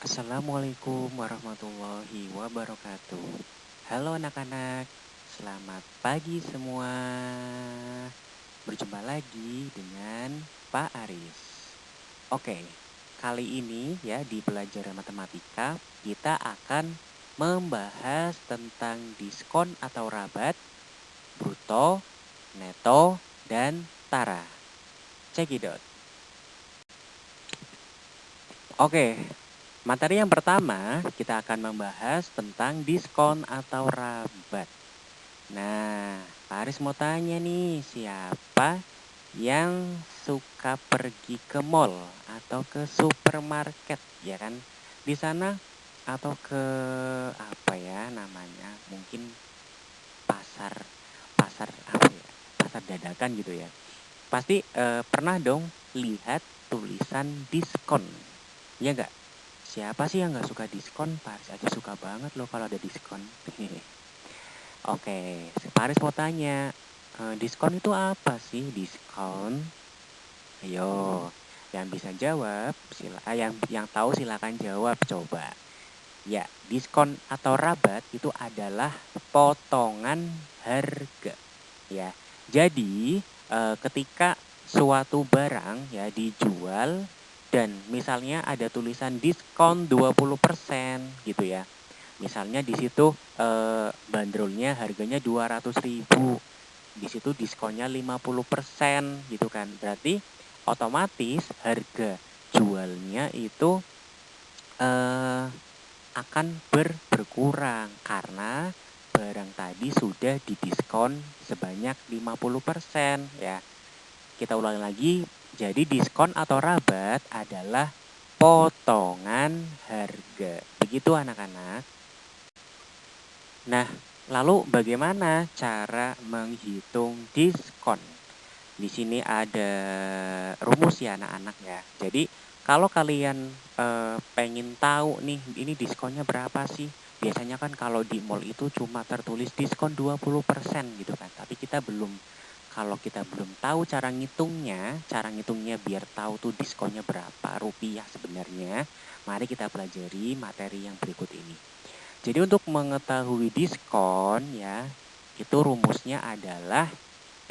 Assalamualaikum warahmatullahi wabarakatuh. Halo anak-anak, selamat pagi semua. Berjumpa lagi dengan Pak Aris. Oke, kali ini ya di pelajaran matematika kita akan membahas tentang diskon atau rabat, bruto, neto, dan tara. Cekidot. Oke, materi yang pertama kita akan membahas tentang diskon atau rabat. Nah, Pak Aris mau tanya nih, siapa yang suka pergi ke mall atau ke supermarket, ya kan? Di sana atau ke apa ya namanya? Mungkin pasar pasar apa ya? Pasar dadakan gitu ya. Pasti pernah dong lihat tulisan diskon. Ya enggak? Siapa sih yang nggak suka diskon? Paris aja suka banget loh kalau ada diskon. Oke, Paris mau tanya, diskon itu apa sih diskon? Ayo, yang bisa jawab, yang tahu silakan jawab coba. Ya, diskon atau rabat itu adalah potongan harga. Ya, jadi ketika suatu barang ya dijual dan misalnya ada tulisan diskon 20% gitu ya. Misalnya di situ bandrolnya harganya 200.000. Di situ diskonnya 50% gitu kan. Berarti otomatis harga jualnya itu akan berkurang karena barang tadi sudah didiskon sebanyak 50% ya. Kita ulangi lagi, jadi diskon atau rabat adalah potongan harga. Begitu anak-anak. Nah, lalu bagaimana cara menghitung diskon? Di sini ada rumus ya anak-anak ya. Jadi kalau kalian pengen tahu nih ini diskonnya berapa sih? Biasanya kan kalau di mall itu cuma tertulis diskon 20% gitu kan. Tapi kalau kita belum tahu cara ngitungnya biar tahu tuh diskonnya berapa rupiah sebenarnya, mari kita pelajari materi yang berikut ini. Jadi untuk mengetahui diskon ya, itu rumusnya adalah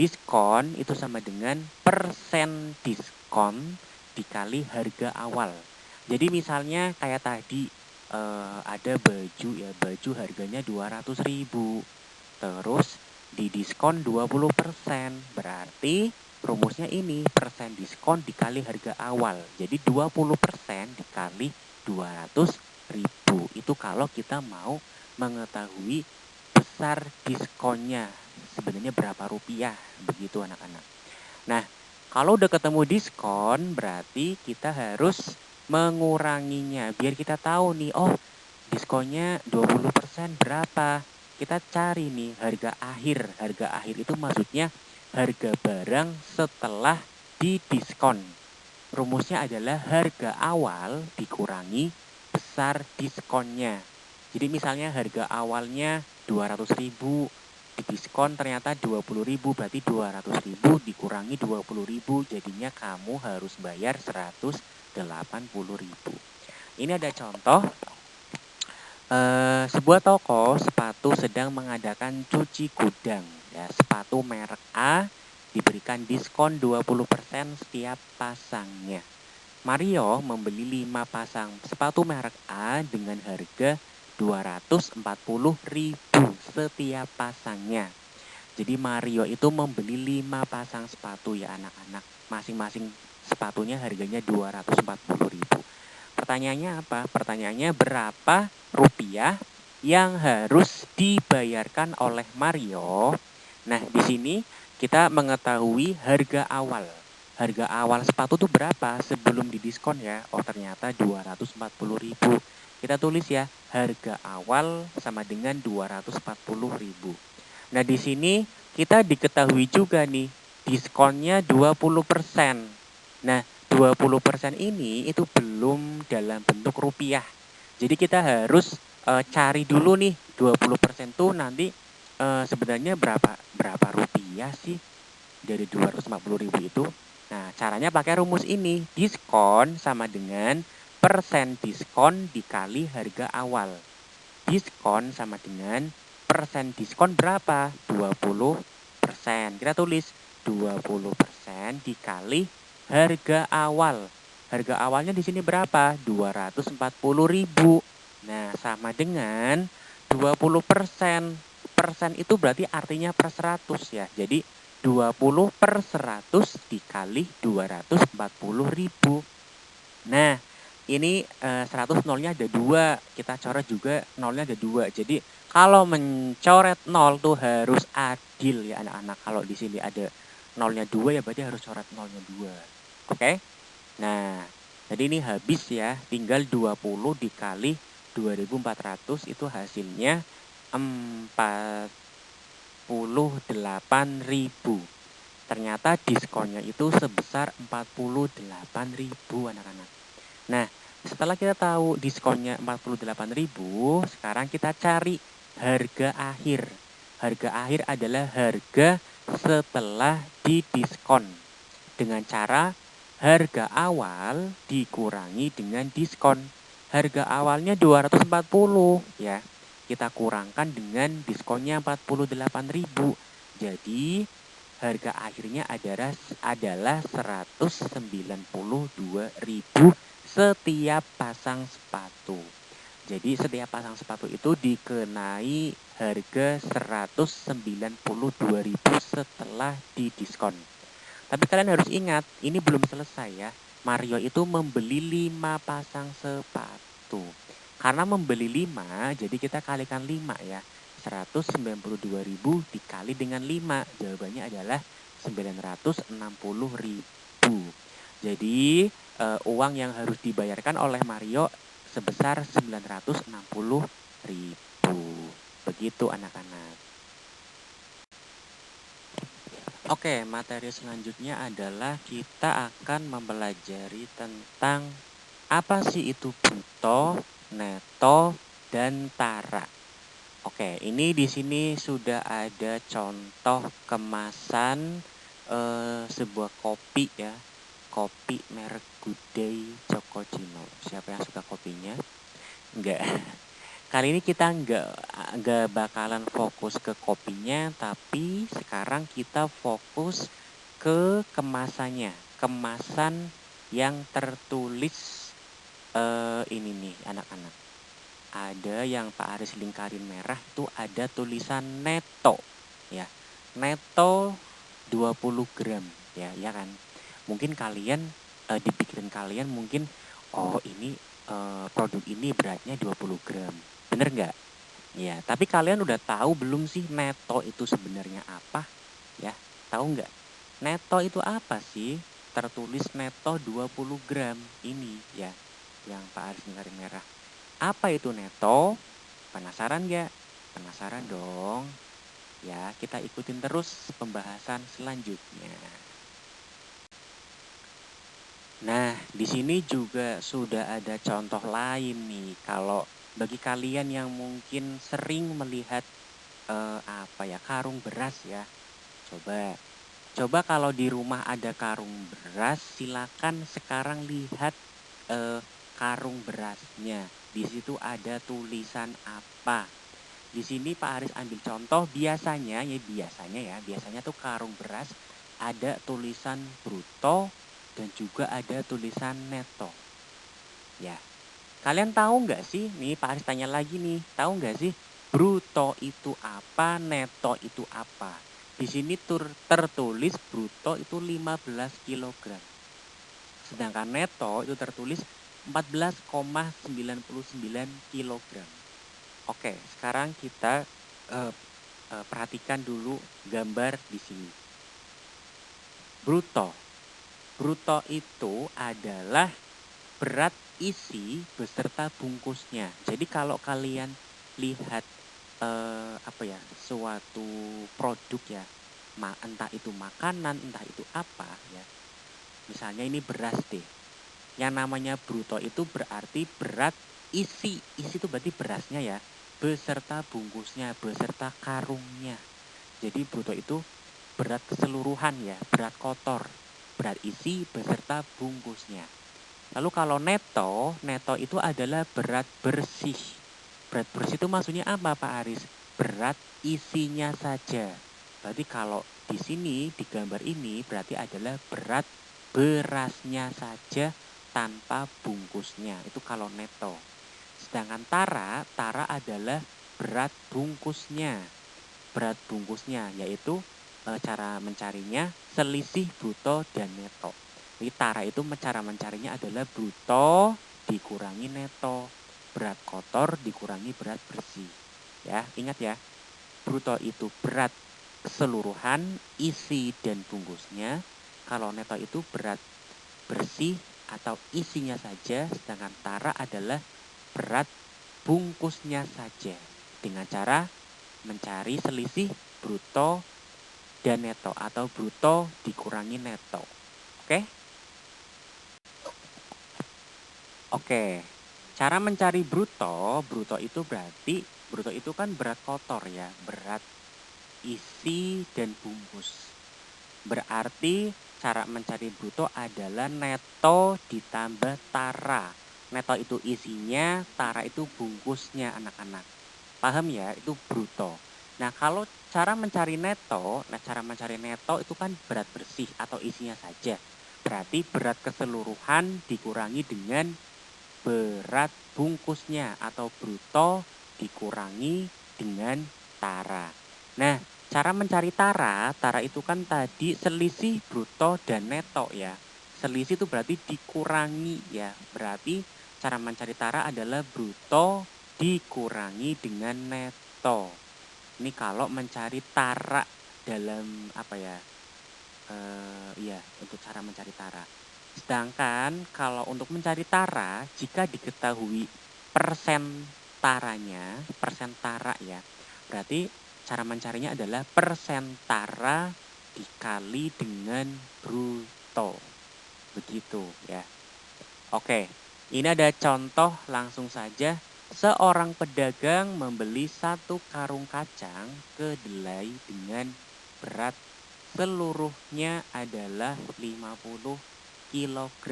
diskon itu sama dengan persen diskon dikali harga awal. Jadi misalnya kayak tadi ada baju harganya 200.000. Terus didiskon 20%. Berarti rumusnya ini persen diskon dikali harga awal. Jadi 20% dikali 200.000. Itu kalau kita mau mengetahui besar diskonnya. Sebenarnya berapa rupiah. Begitu anak-anak. Nah, kalau udah ketemu diskon berarti kita harus menguranginya. Biar kita tahu nih, oh diskonnya 20% berapa. Kita cari nih harga akhir. Harga akhir itu maksudnya harga barang setelah didiskon. Rumusnya adalah harga awal dikurangi besar diskonnya. Jadi misalnya harga awalnya 200.000, didiskon ternyata 20.000, berarti 200.000 dikurangi 20.000, jadinya kamu harus bayar 180.000. Ini ada contoh. Sebuah toko sepatu sedang mengadakan cuci gudang. Ya, sepatu merek A diberikan diskon 20% setiap pasangnya. Mario membeli 5 pasang sepatu merek A dengan harga 240.000 setiap pasangnya. Jadi Mario itu membeli 5 pasang sepatu ya anak-anak. Masing-masing sepatunya harganya 240.000. Pertanyaannya apa? Pertanyaannya berapa rupiah yang harus dibayarkan oleh Mario? Nah, di sini kita mengetahui harga awal. Harga awal sepatu tuh berapa sebelum didiskon ya? Oh, ternyata 240.000. Kita tulis ya, harga awal sama dengan 240.000. Nah, di sini kita diketahui juga nih, diskonnya 20%. Nah, 20% ini itu belum dalam bentuk rupiah. Jadi kita harus cari dulu nih 20% tuh nanti sebenarnya berapa rupiah sih dari 240.000 itu. Nah, caranya pakai rumus ini. Diskon sama dengan persen diskon dikali harga awal. Diskon sama dengan persen diskon berapa? 20%. Kita tulis 20% dikali harga awal. Harga awalnya di sini berapa? 240.000. Nah, sama dengan 20%. Persen itu berarti artinya per 100 ya. Jadi 20 per 100 dikali 240.000. Nah, ini 100 nolnya ada 2. Kita coret juga nolnya ada 2. Jadi kalau mencoret nol tuh harus adil ya anak-anak. Kalau di sini ada nolnya 2 ya berarti harus coret nolnya 2. Oke? Nah, jadi ini habis ya. Tinggal 20 dikali 2.400 itu hasilnya 48.000. Ternyata diskonnya itu sebesar 48.000 anak-anak. Nah, setelah kita tahu diskonnya 48.000, sekarang kita cari harga akhir. Harga akhir adalah harga setelah didiskon. Dengan cara harga awal dikurangi dengan diskon. Harga awalnya 240 ya. Kita kurangkan dengan diskonnya 48.000. Jadi harga akhirnya adalah 192.000 setiap pasang sepatu. Jadi setiap pasang sepatu itu dikenai harga 192.000 setelah didiskon. Tapi kalian harus ingat, ini belum selesai ya. Mario itu membeli 5 pasang sepatu. Karena membeli 5, jadi kita kalikan 5 ya. 192.000 dikali dengan 5. Jawabannya adalah 960.000. Jadi uang yang harus dibayarkan oleh Mario sebesar 960.000. Begitu anak-anak. Oke, materi selanjutnya adalah kita akan mempelajari tentang apa sih itu bruto, neto, dan tara. Oke, ini di sini sudah ada contoh kemasan sebuah kopi ya. Kopi merek Good Day Chococino. Siapa yang suka kopinya? Enggak. Kali ini kita enggak bakalan fokus ke kopinya, tapi sekarang kita fokus ke kemasannya. Kemasan yang tertulis ini nih anak-anak. Ada yang Pak Aris lingkarin merah itu ada tulisan neto ya. Neto 20 gram ya kan. Mungkin kalian di pikiran kalian mungkin ini produk ini beratnya 20 gram. Bener nggak? Ya, tapi kalian udah tahu belum sih neto itu sebenarnya apa? Ya, tahu nggak? Neto itu apa sih? Tertulis neto 20 gram ini ya, yang Pak Aris lingkarin merah. Apa itu neto? Penasaran gak? Penasaran dong. Ya, kita ikutin terus pembahasan selanjutnya. Nah, di sini juga sudah ada contoh lain nih. Kalau bagi kalian yang mungkin sering melihat karung beras ya. Coba kalau di rumah ada karung beras, silakan sekarang lihat karung berasnya. Di situ ada tulisan apa? Di sini Pak Aris ambil contoh biasanya tuh karung beras ada tulisan bruto dan juga ada tulisan neto. Ya. Kalian tahu nggak sih? Nih Pak Aris tanya lagi nih, tahu nggak sih bruto itu apa, neto itu apa? Di sini tertulis bruto itu 15 kg. Sedangkan neto itu tertulis 14,99 kg. Oke, sekarang kita perhatikan dulu gambar di sini. Bruto. Bruto itu adalah berat isi beserta bungkusnya. Jadi kalau kalian lihat suatu produk ya, entah itu makanan, entah itu apa ya. Misalnya ini beras deh. Yang namanya bruto itu berarti berat isi. Isi itu berarti berasnya ya, beserta bungkusnya, beserta karungnya. Jadi bruto itu berat keseluruhan ya, berat kotor, berat isi beserta bungkusnya. Lalu kalau neto, neto itu adalah berat bersih. Berat bersih itu maksudnya apa Pak Aris? Berat isinya saja. Berarti kalau di sini, di gambar ini berarti adalah berat berasnya saja tanpa bungkusnya. Itu kalau neto. Sedangkan tara, tara adalah berat bungkusnya. Berat bungkusnya yaitu cara mencarinya selisih bruto dan neto. Jadi tara itu cara mencarinya adalah bruto dikurangi neto. Berat kotor dikurangi berat bersih. Ya, ingat ya. Bruto itu berat keseluruhan, isi dan bungkusnya. Kalau neto itu berat bersih atau isinya saja, sedangkan tara adalah berat bungkusnya saja. Dengan cara mencari selisih bruto dan neto atau bruto dikurangi neto. Oke? Oke. Cara mencari bruto, bruto itu berarti bruto itu kan berat kotor ya, berat isi dan bungkus. Berarti cara mencari bruto adalah neto ditambah tara. Neto itu isinya, tara itu bungkusnya anak-anak. Paham ya? Itu bruto. Nah, kalau cara mencari neto, cara mencari neto itu kan berat bersih atau isinya saja. Berarti berat keseluruhan dikurangi dengan berat bungkusnya atau bruto dikurangi dengan tara. Nah, cara mencari tara, tara itu kan tadi selisih bruto dan neto ya. Selisih itu berarti dikurangi ya. Berarti cara mencari tara adalah bruto dikurangi dengan neto. Ini kalau mencari tara dalam apa ya? Iya, untuk cara mencari tara. Sedangkan kalau untuk mencari tara, jika diketahui persen tara ya, berarti cara mencarinya adalah persen tara dikali dengan bruto. Begitu ya. Oke, ini ada contoh langsung saja. Seorang pedagang membeli 1 karung kacang kedelai dengan berat seluruhnya adalah 50 kg.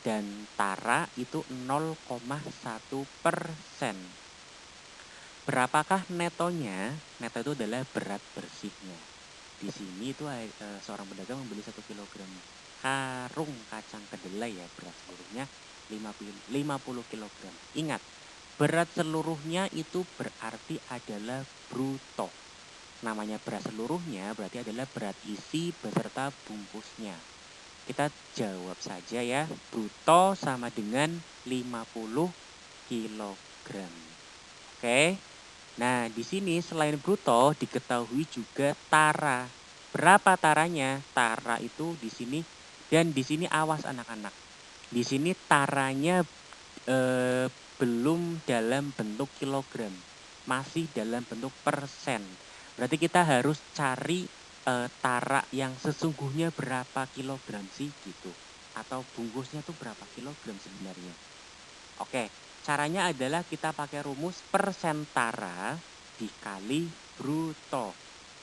Dan tara itu 0,1%. Berapakah netonya? Neto itu adalah berat bersihnya. Di sini itu seorang pedagang membeli 1 kg karung kacang kedelai ya, berat seluruhnya 50 kg. Ingat, berat seluruhnya itu berarti adalah bruto. Namanya berat seluruhnya berarti adalah berat isi beserta bungkusnya. Kita jawab saja ya, bruto sama dengan 50 kg. Oke. Nah, di sini selain bruto diketahui juga tara. Berapa taranya? Tara itu di sini, dan di sini awas anak-anak. Di sini taranya belum dalam bentuk kilogram, masih dalam bentuk persen. Berarti kita harus cari tara yang sesungguhnya berapa kilogram sih gitu, atau bungkusnya tuh berapa kilogram sebenarnya. Oke, caranya adalah kita pakai rumus persen tara dikali bruto.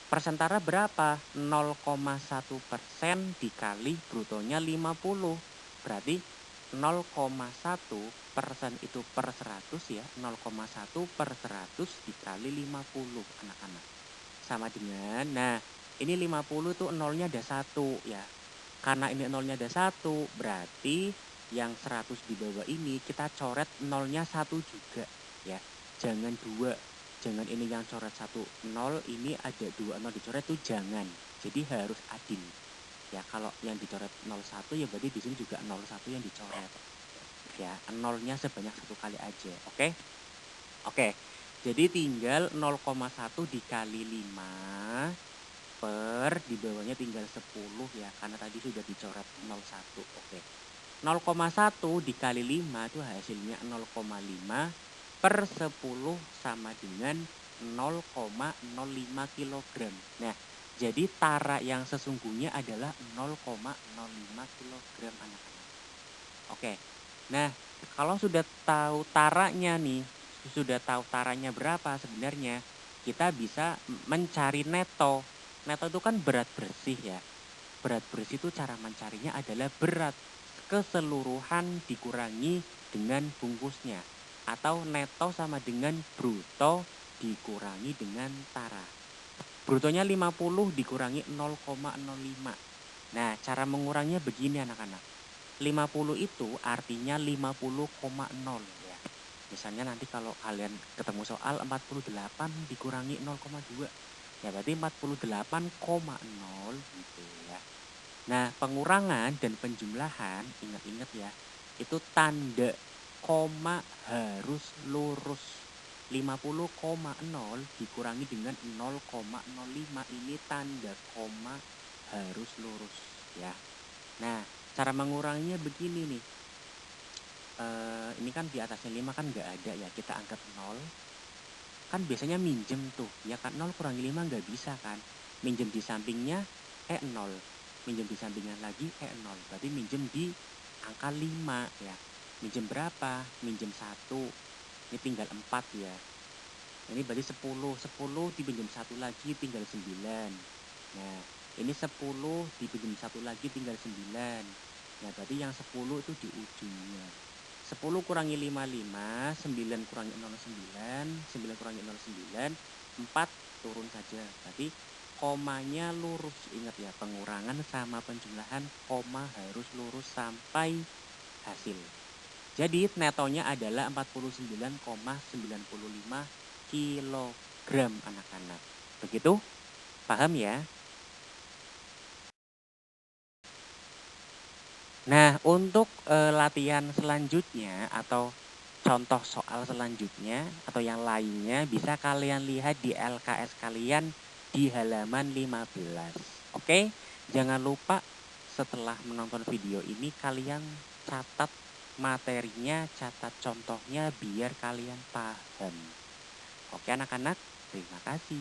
Persen tara berapa? 0,1% dikali brutonya 50. Berarti 0,1% itu per 100 ya. 0,1 per 100 dikali 50 anak-anak. Sama dengan, nah ini 50 tuh nolnya ada 1 ya. Karena ini nolnya ada 1, berarti yang 100 di bawah ini kita coret nolnya 1 juga ya. Jangan 2. Jangan ini yang coret 1 0, ini ada 2 0 dicoret tuh jangan. Jadi harus adil. Ya, kalau yang dicoret 01 ya berarti di sini juga 01 yang dicoret. Ya, nolnya sebanyak 1 kali aja. Oke? Oke. Jadi tinggal 0,1 dikali 5 per di bawahnya tinggal 10 ya, karena tadi sudah dicoret 01. Oke. 0,1 dikali 5 itu hasilnya 0,5 per 10 sama dengan 0,05 kg. Nah, jadi tara yang sesungguhnya adalah 0,05 kg anak-anak. Oke. Nah, kalau sudah tahu taranya nih, sudah tahu taranya berapa sebenarnya, kita bisa mencari neto. Neto itu kan berat bersih ya. Berat bersih itu cara mencarinya adalah berat keseluruhan dikurangi dengan bungkusnya. Atau neto sama dengan bruto dikurangi dengan tara. Brutonya 50 dikurangi 0,05. Nah, cara menguranginya begini anak-anak. 50 itu artinya 50,0 ya. Misalnya nanti kalau kalian ketemu soal 48 dikurangi 0,2. Ya berarti 48,0 gitu ya. Nah, pengurangan dan penjumlahan, ingat-ingat ya, itu tanda koma harus lurus. 50,0 dikurangi dengan 0,05 ini tanda koma harus lurus ya. Nah, cara menguranginya begini nih. Ini kan di atasnya 5 kan nggak ada ya, kita angkat 0. Kan biasanya minjem tuh, ya kan 0 kurangi 5 nggak bisa kan. Minjem di sampingnya 0. Minjem di sampingnya lagi 0. Berarti minjem di angka 5 ya. Minjem berapa? Minjem 1. Ini tinggal 4 ya. Ini berarti 10. 10 dipinjam 1 lagi tinggal 9. Nah, ini 10 dipinjam 1 lagi tinggal 9. Nah, berarti yang 10 itu di ujungnya. 10 kurangi 5, 5. 9 kurangi 0, 9. 9 kurangi 0, 9. 4 turun saja. Berarti komanya lurus. Ingat ya, pengurangan sama penjumlahan koma harus lurus sampai hasil. Jadi netonya adalah 49,95 kilogram anak-anak. Begitu? Paham ya? Nah, untuk latihan selanjutnya atau contoh soal selanjutnya atau yang lainnya bisa kalian lihat di LKS kalian di halaman 15. Oke? Jangan lupa setelah menonton video ini kalian catat materinya, catat contohnya biar kalian paham. Oke anak-anak, terima kasih.